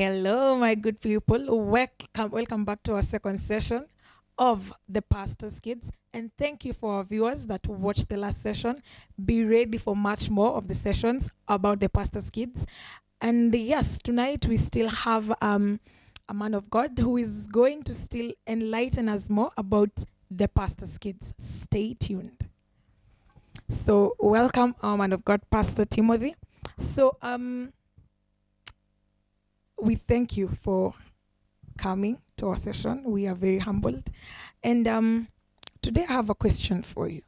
Hello, my good people. Welcome back to our second session of the Pastor's Kids. And thank you for our viewers that watched the last session. Be ready for much more of the sessions about the Pastor's Kids. And yes, tonight we still have a man of God who is going to still enlighten us more about the Pastor's Kids. Stay tuned. So, welcome, our man of God, Pastor Timothy. So, we thank you for coming to our session. We are very humbled. And today I have a question for you.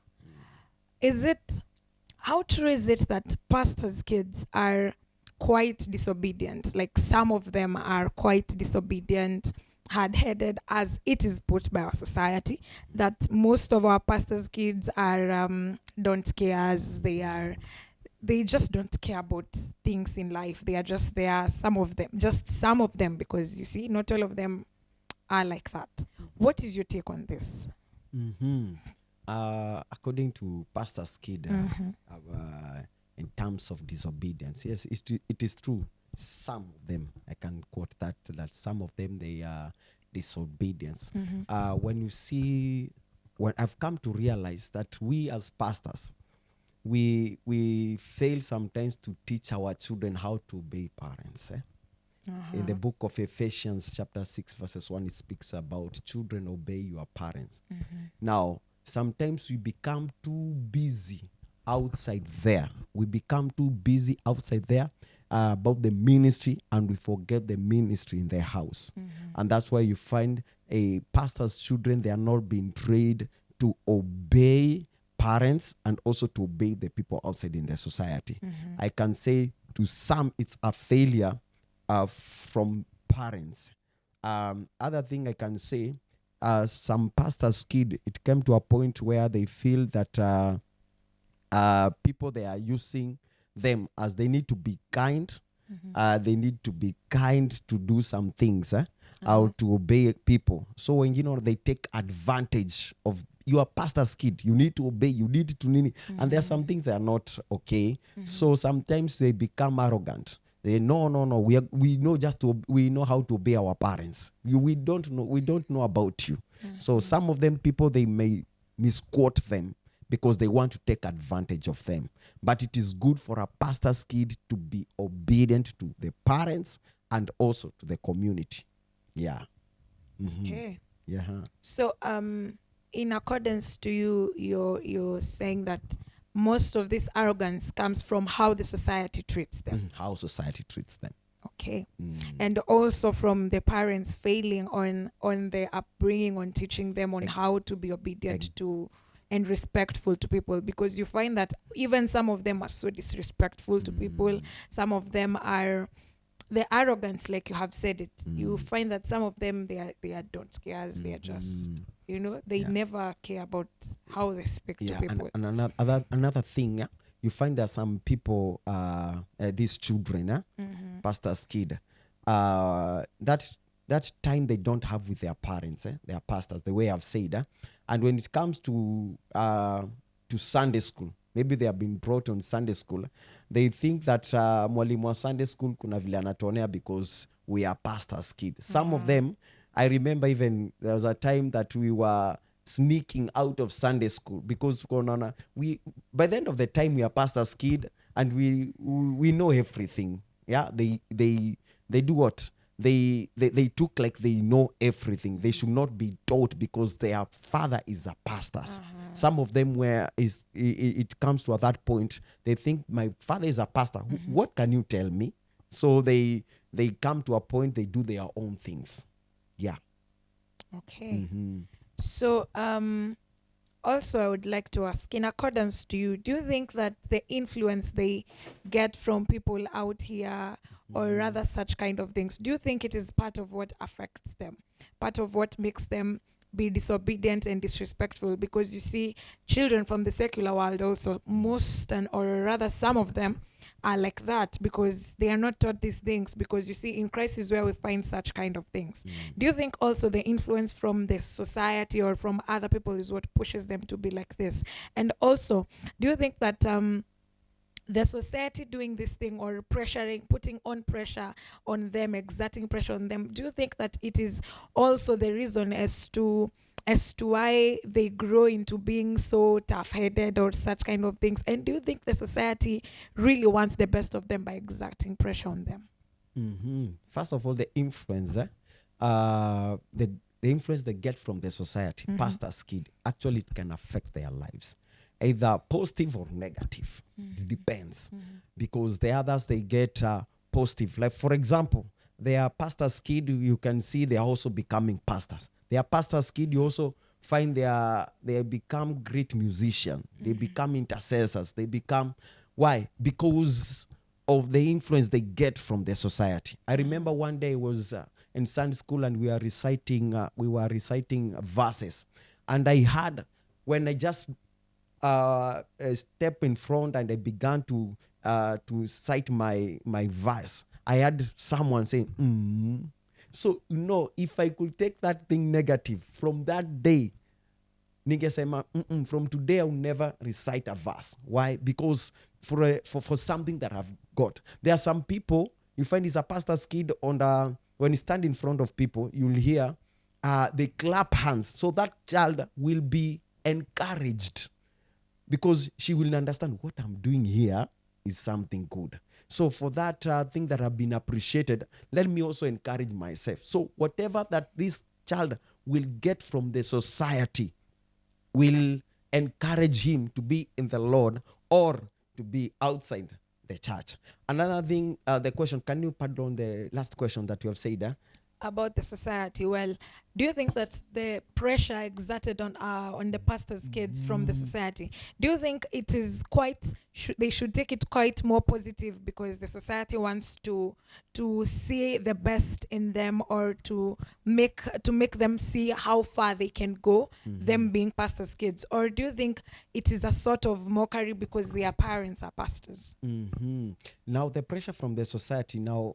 How true is it that pastors' kids are quite disobedient? Like some of them are quite disobedient, hard-headed, as it is put by our society, that most of our pastors' kids are don't care, as they just don't care about things in life. They are just there, some of them, because you see, not all of them are like that. What is your take on this? Mm-hmm. According to Pastor's Kid, in terms of disobedience, yes, it is true. Some of them, I can quote that some of them, they are disobedience. When I've come to realize that we as pastors, we fail sometimes to teach our children how to obey parents. In the book of Ephesians chapter 6 verses 1, it speaks about children obey your parents. Now, sometimes we become too busy outside there. About the ministry, and we forget the ministry in their house. And that's why you find a pastor's children, they are not being trained to obey parents and also to obey the people outside in the society. I can say to some it's a failure from parents. Other thing I can say, some pastors' kid, it came to a point where they feel that people, they are using them as they need to be kind. They need to be kind to do some things, or to obey people. So when they take advantage of your pastor's kid, you need to obey, you need to and there are some things that are not okay. So sometimes they become arrogant. They no, we know how to obey our parents. We don't know about you. So some of them people, they may misquote them because they want to take advantage of them. But it is good for a pastor's kid to be obedient to the parents and also to the community. Yeah. Okay. Yeah. So in accordance to you're saying that most of this arrogance comes from how the society treats them. How society treats them. Okay. And also from the parents failing on their upbringing, on teaching them on how to be obedient to and respectful to people, because you find that even some of them are so disrespectful to people. Some of them are the arrogance, like you have said it. You find that some of them they are don't care. They are just they never care about how they speak to people. And another thing, you find that some people, these children, pastor's kid, that time they don't have with their parents, their pastors, the way I've said. And when it comes to Sunday school, maybe they have been brought on Sunday school, they think that mwalimu wa Sunday school kuna vile anatonea because we are pastor's kids. Some of them, I remember even there was a time that we were sneaking out of Sunday school because by the end of the time we are pastor's kid and we know everything. Yeah, they do what? They took like they know everything. They should not be taught because their father is a pastor. Some of them it comes to that point, they think my father is a pastor. What can you tell me? So they come to a point, they do their own things. Yeah. Okay. So also I would like to ask, in accordance to you, do you think that the influence they get from people out here, or rather such kind of things, do you think it is part of what affects them, part of what makes them be disobedient and disrespectful? Because you see, children from the secular world also, or rather some of them are like that because they are not taught these things, because you see, in Christ is where we find such kind of things. Do you think also the influence from the society or from other people is what pushes them to be like this? And also, do you think that the society doing this thing or pressuring, putting on pressure on them, exerting pressure on them, do you think that it is also the reason as to why they grow into being so tough-headed or such kind of things? And do you think the society really wants the best of them by exerting pressure on them? First of all, the influence, the influence they get from the society, pastor's kid, actually it can affect their lives, either positive or negative. It depends, because the others they get positive. Like for example, they are pastor's kid. You can see they are also becoming pastors. They are pastor's kid. You also find they become great musicians. They become intercessors. They become, why? Because of the influence they get from the society. I remember one day I was in Sunday school and we were reciting verses, and I had, when I just step in front and I began to cite my verse, I had someone saying, So, if I could take that thing negative from that day, ningesema from today I'll never recite a verse. Why? Because for something that I've got. There are some people you find is a pastor's kid when you stand in front of people, you'll hear they clap hands. So that child will be encouraged, because she will understand what I'm doing here is something good. So for that thing that have been appreciated, let me also encourage myself. So whatever that this child will get from the society will encourage him to be in the Lord or to be outside the church. Another thing, the question, can you pardon the last question that you have said? About the society, well, do you think that the pressure exerted on the pastors' kids from the society, do you think it is quite they should take it quite more positive because the society wants to see the best in them, or to make them see how far they can go, them being pastors' kids? Or do you think it is a sort of mockery because their parents are pastors? Now the pressure from the society now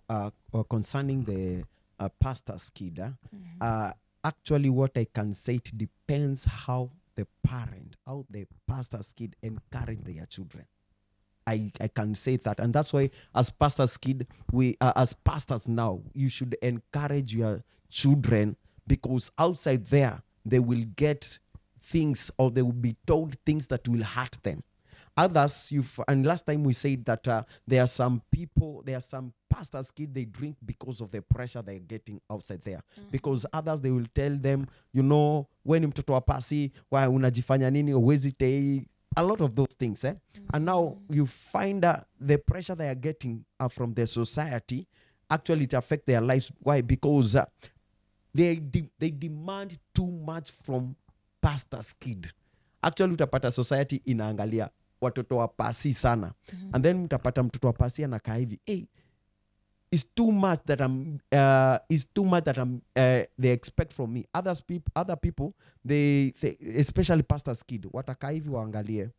concerning the pastor's kid, actually what I can say, it depends how the pastor's kid encourage their children. I can say that, and that's why as pastor's kid, we as pastors now, you should encourage your children, because outside there they will get things, or they will be told things that will hurt them. Others, and last time we said that there are some pastors' kids, they drink because of the pressure they're getting outside there. Because others, they will tell them, when mtoto wa pasi, why unajifanya nini, uwezi tei, a lot of those things. And now you find the pressure they are getting from the society, actually it affects their lives. Why? Because they demand too much from pastor's kid. Actually utapata society inaangalia watoto wa pasi sana, and then mtapata mtoto wa pasi anakaa hivi, it's too much that they expect from me. Other people, they especially pastor's kid, watakaa hivi waangalie.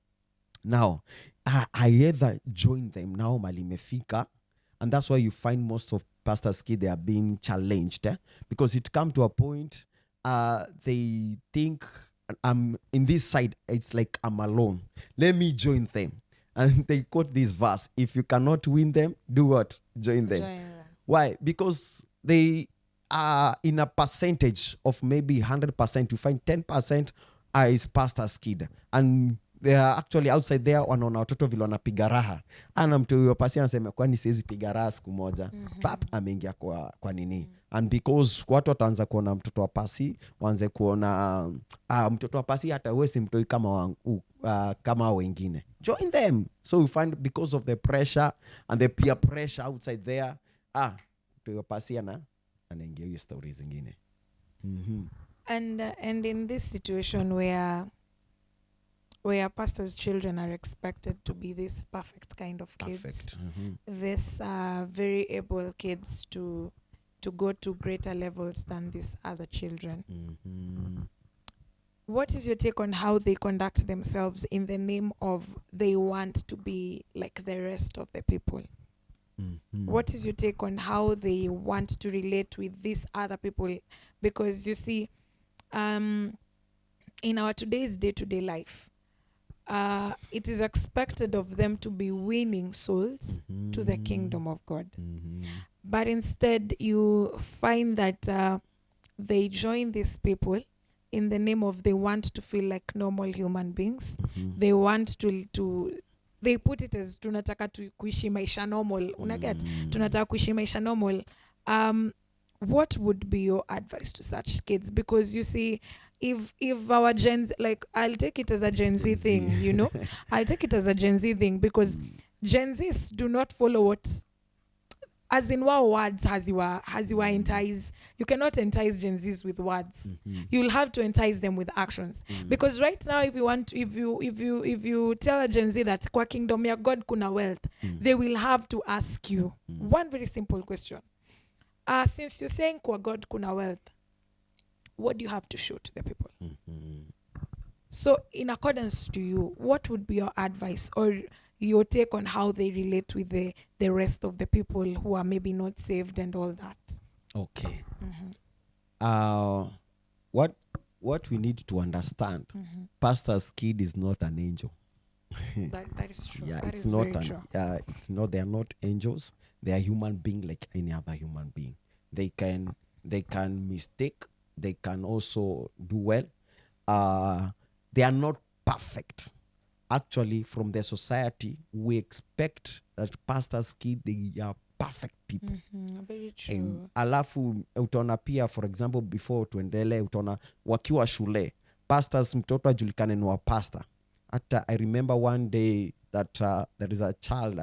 Now I either join them now malimefika, and that's why you find most of pastor's kid, they are being challenged, because it come to a point they think, I'm in this side, it's like I'm alone, let me join them. And they quote this verse, if you cannot win them, do what? Join them. Why? Because they are in a percentage of maybe 100%. You find 10% is pastor's kid, and they are actually outside there, wanaona watoto vile wanapiga raha, ana mtu huyo pasi anasema kwani siwezi piga raha siku moja, pap ameingia kwa nini. And because watu wataanza kuona mtoto wa pasi, waanze kuona mtoto wa pasi hata wewe si mtoi kama wengine, join them. So we find because of the pressure and the peer pressure outside there, mtoi wa pasi anaingia hiyo stories zingine. And in this situation where pastors' children are expected to be this perfect kind of kids, this very able kids to go to greater levels than these other children. What is your take on how they conduct themselves in the name of they want to be like the rest of the people? What is your take on how they want to relate with these other people? Because you see, in our today's day-to-day life, it is expected of them to be winning souls to the kingdom of God. But instead, you find that they join these people in the name of they want to feel like normal human beings. They want to they put it as tunataka kuishi maisha normal. Unaget? Tunataka kuishi maisha normal. What would be your advice to such kids? Because you see, if our Gen Z, like, I'll take it as a Gen Z thing, you know, I'll take it as a Gen Z thing because Gen Zs do not follow what, as in what words has you entice. You cannot entice Gen Zs with words. You'll have to entice them with actions. Because right now, if you tell a Gen Z that kwa kingdom ya God kuna wealth, they will have to ask you one very simple question. Since you're saying kwa God kuna wealth, what do you have to show to the people? So in accordance to you, what would be your advice or your take on how they relate with the rest of the people who are maybe not saved and all that? Okay. What we need to understand, pastor's kid is not an angel. That is true. Yeah, that it's is not very true. it's not, they are not angels. They are human being like any other human being. They can mistake, they can also do well. They are not perfect. Actually, from the society, we expect that pastors kid, they are perfect people. Very true. Alafu utaona pia, for example, before tuendele, utaona wakiwa shule pastors, mtoto ajulikane ni wa pastor. Hata I remember one day that there is a child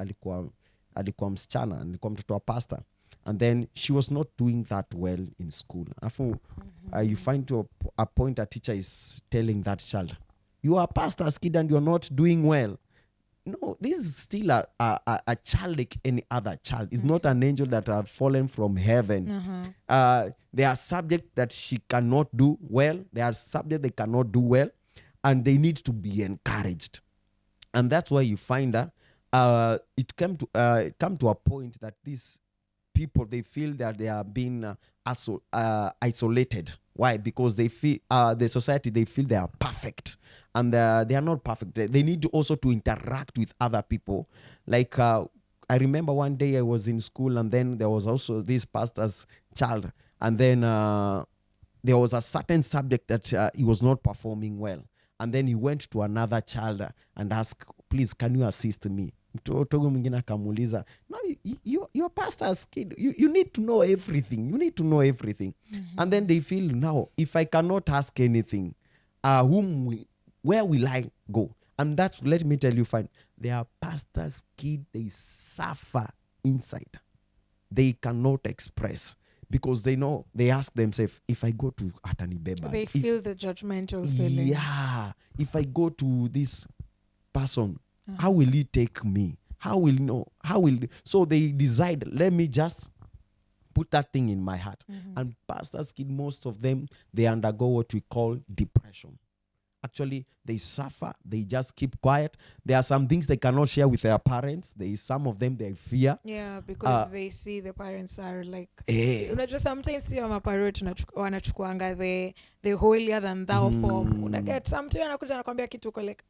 alikuwa msichana, alikuwa mtoto wa pastor, and then she was not doing that well in school. Afu you find to a point a teacher is telling that child, you are a pastor's kid and you're not doing well. No, this is still a child like any other child. It's not an angel that have fallen from heaven. There are subjects that she cannot do well. There are subjects they cannot do well, and they need to be encouraged. And that's why you find it come to a point that these people, they feel that they are being isolated. Why? Because they feel the society, they feel they are perfect, and they are not perfect. They need to also to interact with other people. Like I remember one day I was in school, and then there was also this pastor's child, and then there was a certain subject that he was not performing well, and then he went to another child and asked, please, can you assist me? Mtoto mwingine akamuuliza, no, you're pastor's kid, you need to know everything, and then they feel, now if I cannot ask anything, where will I go? And that's, let me tell you, fine, they are pastor's kid, they suffer inside, they cannot express, because they know, they ask themselves, if I go to Atani Beba, They feel the judgmental feeling. Yeah, if I go to this person, how will he take me? So they decide, let me just put that thing in my heart. And pastors kid, most of them, they undergo what we call depression. Actually, they suffer, they just keep quiet. There are some things they cannot share with their parents. Some of them, they fear. Yeah, because they see the parents are like, unajua sometimes see my parents wanachukuanga the holier than thou form. Unaget, sometimes anakuja anakwambia kitu uko like,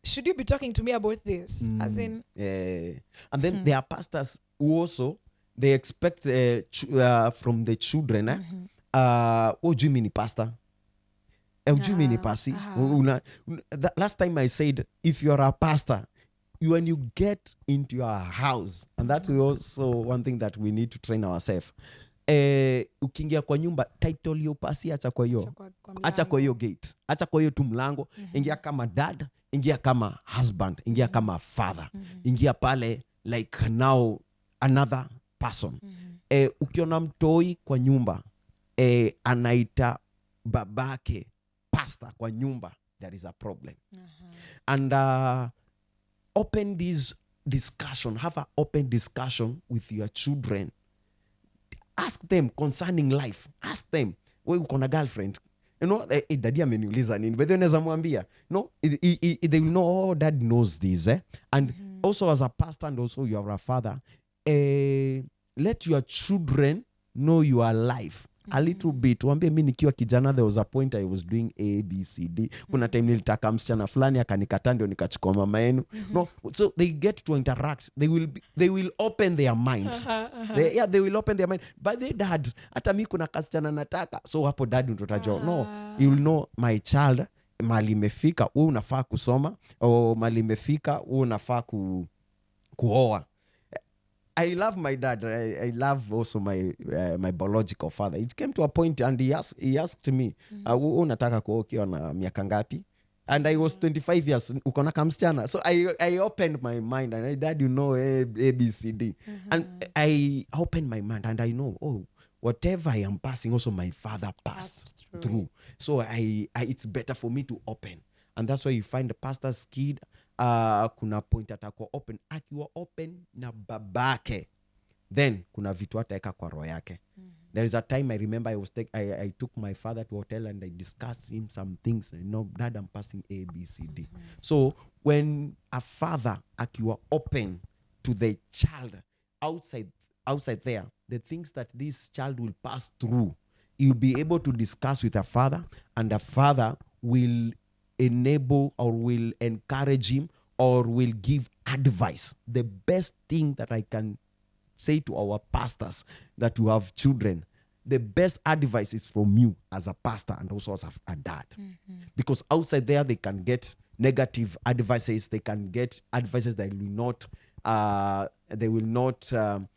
should you be talking to me about this? As in, and then there are pastors who also, they expect from the children, oh, do you mean pastor? Do you mean pasi? Last time I said, if you're a pastor, when you get into your house, and that's also one thing that we need to train ourselves. Ukiingia kwa nyumba, title yo pasi, acha kwa hiyo gate, acha kwa hiyo tu mlango, ingia kama dad, ingia kama husband, ingia kama father, ingia pale like now another person. Ukiona mtoi kwa nyumba, anaita babake pastor kwa nyumba, there is a problem. And open this discussion, have an open discussion with your children. Ask them concerning life. Ask them, wewe uko na girlfriend? You know, daddy ameniuliza nini? But unaweza mwambia, no, they will know, oh, dad knows this. And also as a pastor, and also you are a father, let your children know your life. a little bit. Wambie mi nikiwa kijana, there was a point I was doing ABCD. Kuna time nilitaka msichana fulani akanikataa, ndio nikachukua mama yenu. No, so they get to interact. They will open their mind. They will open their mind. By the dad, hata mi kuna kasichana nataka. So hapo dad ndio utajua. No, you will know my child, mali imefika, wewe unafaa kusoma, au mali imefika, wewe unafaa kuoa. I love my dad. I love also my biological father. It came to a point and he asked me, unataka kuoa ukiwa na miaka ngapi? And I was 25 years. Uko na kamsichana. So I opened my mind and I, dad, you know, ABCD. And I opened my mind and I know, whatever I am passing, also my father passed through. So it's better for me to open. And that's why you find the pastor's kid, kuna point atakuwa open. Akiwa open na babake, then kuna vitu ataeka kwa roho yake. There is a time I remember I took my father to a hotel and I discussed him some things. You know, dad, I'm passing A, B, C, D. So when a father akiwa open to the child outside there, the things that this child will pass through, you'll be able to discuss with a father, and the father will enable or will encourage him or will give advice. The best thing that I can say to our pastors that who have children, the best advice is from you as a pastor and also as a dad. Because outside there they can get negative advices, they can get advices that will not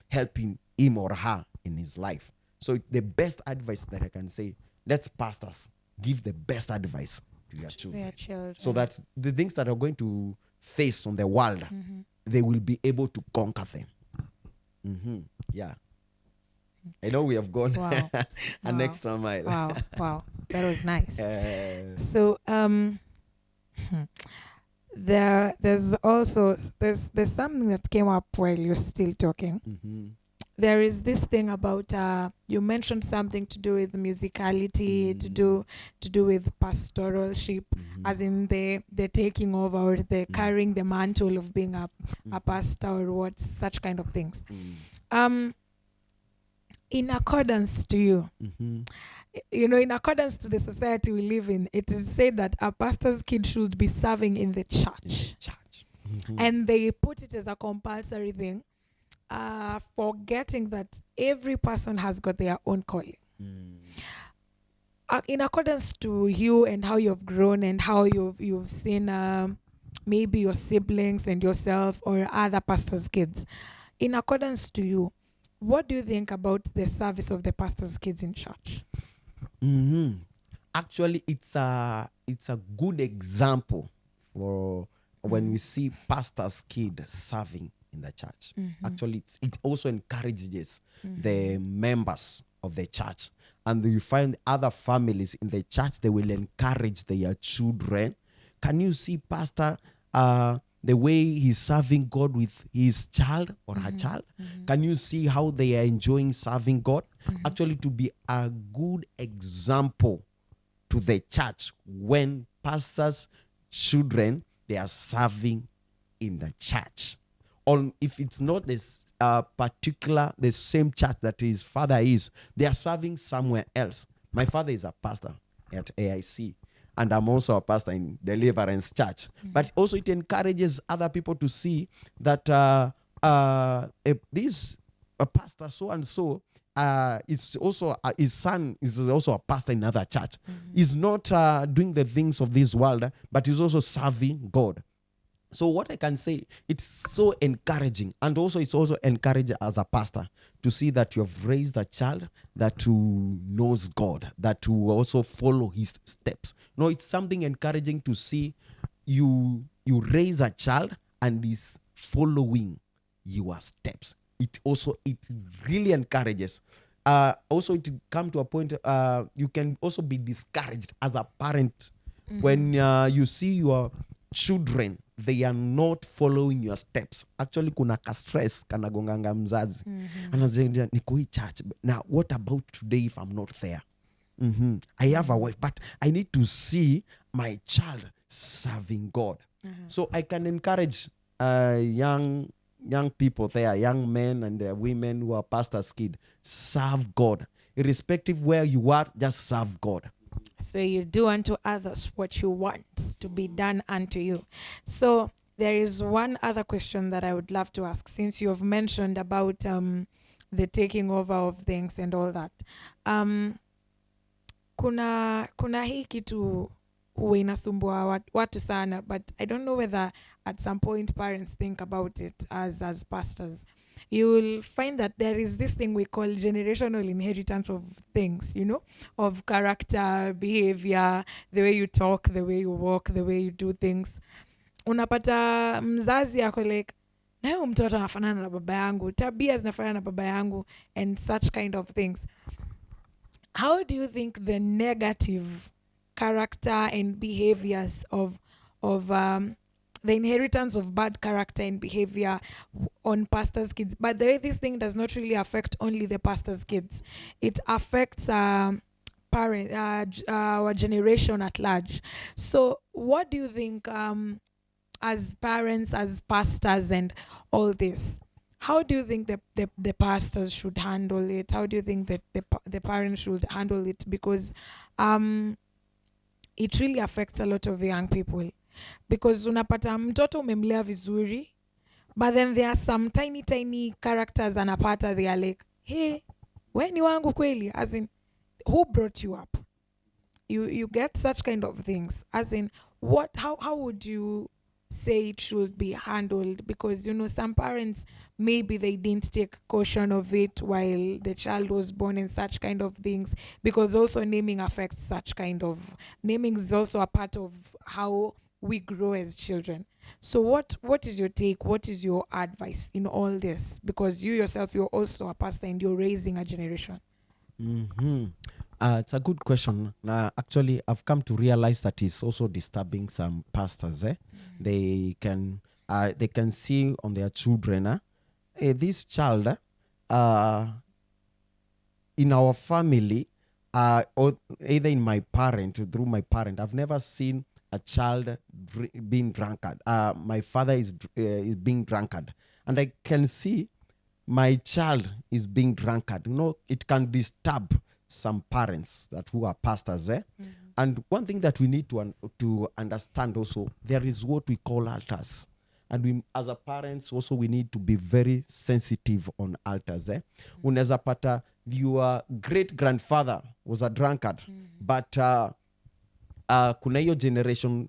help him or her in his life. So the best advice that I can say, let's pastors give the best advice to your children. So that the things that are going to face on the world, they will be able to conquer them. Yeah. I know we have gone an extra mile. Wow. That was nice. So there's something that came up while you're still talking. There is this thing about you mentioned something to do with musicality, to do with pastoralship, as in the taking over or the carrying the mantle of being a pastor or what, such kind of things. In accordance to you, in accordance to the society we live in, it is said that a pastor's kid should be serving in the church. And they put it as a compulsory thing, forgetting that every person has got their own calling. In accordance to you and how you've grown and how you've seen maybe your siblings and yourself or other pastors' kids, in accordance to you, what do you think about the service of the pastors' kids in church? Actually, it's a good example for when we see pastors' kid serving in the church. Actually, it also encourages the members of the church. And you find other families in the church, they will encourage their children. Can you see pastor, the way he's serving God with his child or her child? Can you see how they are enjoying serving God? Actually, to be a good example to the church when pastors' children, they are serving in the church. Or if it's not the same church that his father is, they are serving somewhere else. My father is a pastor at AIC, and I'm also a pastor in Deliverance Church. But also it encourages other people to see that this pastor so-and-so is also his son is also a pastor in another church. He's not doing the things of this world, but he's also serving God. So what I can say, it's so encouraging, and also it's also encouraging as a pastor to see that you have raised a child that who knows God, that who also follow his steps. No, it's something encouraging to see you raise a child and is following your steps. It really encourages. Also, it come to a point you can also be discouraged as a parent when you see your children, they are not following your steps. Actually, kuna ka stress kanagonganga mzazi. Anasema niko hii church. Now, what about today if I'm not there? I have a wife, but I need to see my child serving God. So I can encourage young people there, young men and women who are pastors' kids, serve God. irrespective where you are, just serve God. So you do unto others what you want to be done unto you. So there is one other question that I would love to ask, since you've mentioned about the taking over of things and all that. Kuna hii kitu huwa inasumbua watu sana, but I don't know whether at some point parents think about it as pastors. You will find that there is this thing we call generational inheritance of things, of character, behavior, the way you talk, the way you walk, the way you do things. Unapata mzazi ako like, na huyu mtoto anafanana na baba yangu, tabia zinafanana na baba yangu, and such kind of things. How do you think the negative character and behaviors of the inheritance of bad character and behavior on pastors' kids? But the way this thing does not really affect only the pastors' kids, it affects our generation at large. So what do you think, as parents, as pastors, and all this? How do you think the pastors should handle it? How do you think that the parents should handle it? Because it really affects a lot of young people. Because unapata mtoto umemlea vizuri, but then there are some tiny characters anapata, they are like, hey, we ni wangu kweli? As in, who brought you up? You get such kind of things. As in, how would you say it should be handled? Because some parents, maybe they didn't take caution of it while the child was born and such kind of things, because also naming affects such kind of, naming is also a part of how we grow as children. So what is your take, what is your advice in all this? Because you yourself, you're also a pastor and you're raising a generation. It's a good question. Actually, I've come to realize that it's also disturbing some pastors. They can see on their children, this child in our family, or either in my parent, through my parent, I've never seen a child being drunkard. My father is being drunkard, and I can see my child is being drunkard. It can disturb some parents who are pastors. And one thing that we need to understand also, there is what we call altars. And we, as a parents, also we need to be very sensitive on altars. Unaweza pata your great grandfather was a drunkard, but kuna hiyo generation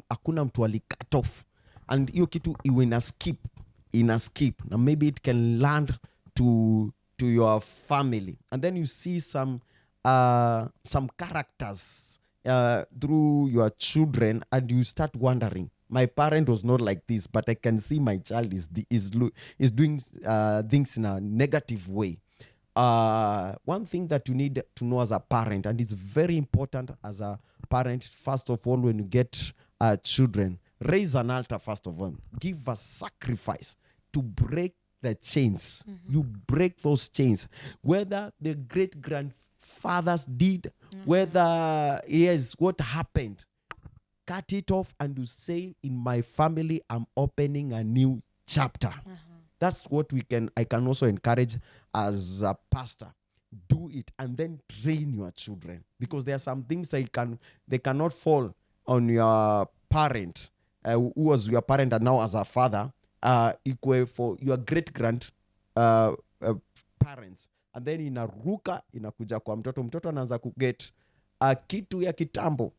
hakuna mtu ali cut off, and hiyo kitu iwe ina skip, na maybe it can land to your family, and then you see some characters through your children, and you start wondering, my parent was not like this, but I can see my child is doing things in a negative way. One thing that you need to know as a parent, and it's very important as a parent, first of all, when you get children, raise an altar. First of all, give a sacrifice to break the chains. You break those chains, whether the great grandfathers did, whether what happened, cut it off, and you say, in my family, I'm opening a new chapter. That's what I can also encourage as a pastor. Do it, and then train your children, because there are some things they cannot fall on your parent, who was your parent and now as a father, equal for your great parents, and then inaruka inakuja kwa mtoto anaanza kuget kitu ya kitambo.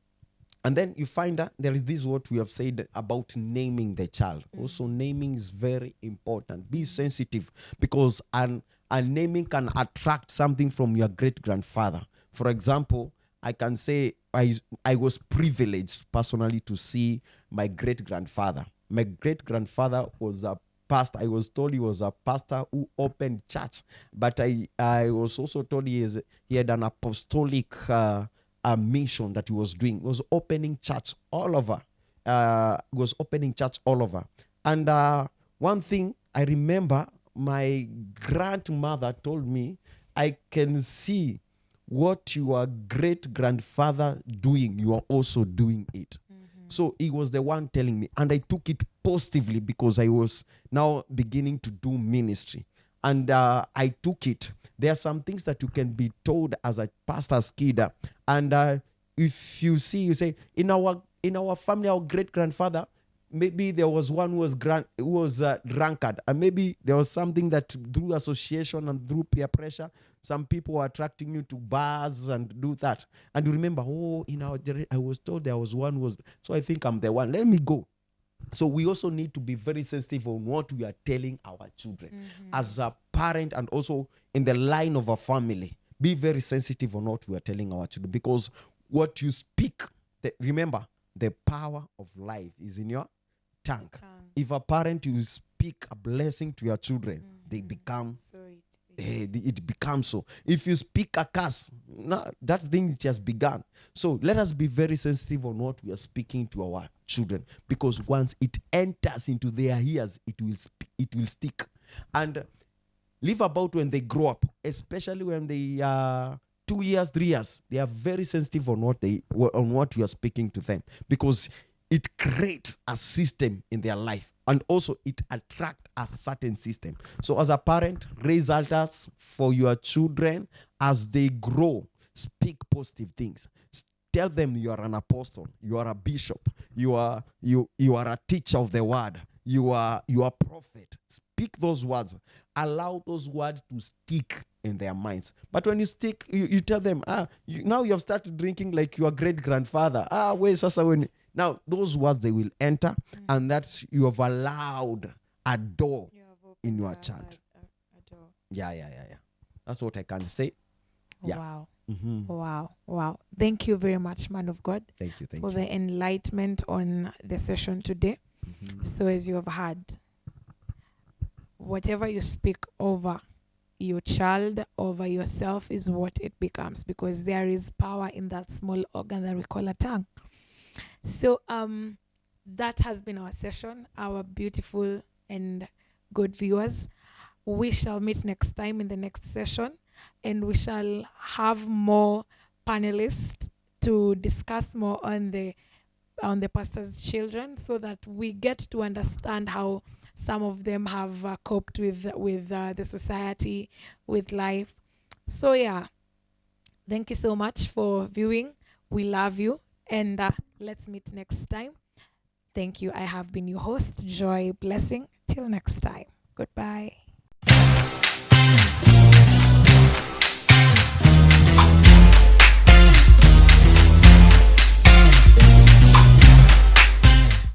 And then you find that there is this what we have said about naming the child. Also, naming is very important. Be sensitive, because a naming can attract something from your great-grandfather. For example, I can say I was privileged personally to see my great-grandfather. My great-grandfather was a pastor. I was told he was a pastor who opened church. But I was also told he had an apostolic a mission that he was doing. He was opening church all over. And one thing I remember, my grandmother told me, I can see what your great-grandfather doing, you are also doing it. So he was the one telling me, and I took it positively, because I was now beginning to do ministry. and I took it. There are some things that you can be told as a pastor's kid, and if you see, you say, in our family, our great grandfather, maybe there was one who was drunkard, and maybe there was something that through association and through peer pressure, some people were attracting you to bars and do that, and you remember, oh, in our generation, I was told there was one who was, so I think I'm the one. Let me go. So we also need to be very sensitive on what we are telling our children as a parent, and also in the line of a family. Be very sensitive on what we are telling our children, because what you speak, remember, the power of life is in your tongue. If a parent, you speak a blessing to your children, they become it becomes so. If you speak a curse, no, that thing it has begun. So let us be very sensitive on what we are speaking to our children, because once it enters into their ears, it will stick. And live about when they grow up, especially when they are 2 years, 3 years, they are very sensitive on what you are speaking to them, because it creates a system in their life, and also it attracts a certain system. So as a parent, raise altars for your children as they grow. Speak positive things. Tell them you are an apostle, you are a bishop, you are a teacher of the word, you are a prophet. Speak those words. Allow those words to stick in their minds. But when you tell them, now you have started drinking like your great grandfather. Now those words, they will enter, and that you have allowed a door in your child. A door. Yeah. That's what I can say. Yeah. Wow. Wow. Thank you very much, man of God. Thank you. For the enlightenment on the session today. So as you have heard, whatever you speak over your child, over yourself, is what it becomes, because there is power in that small organ that we call a tongue. So that has been our session, our beautiful and good viewers. We shall meet next time in the next session, and we shall have more panelists to discuss more on the pastor's children, so that we get to understand how some of them have coped with the society, with life. So yeah, thank you so much for viewing. We love you, and let's meet next time. Thank you. I have been your host, Joy Blessing. Till next time. Goodbye.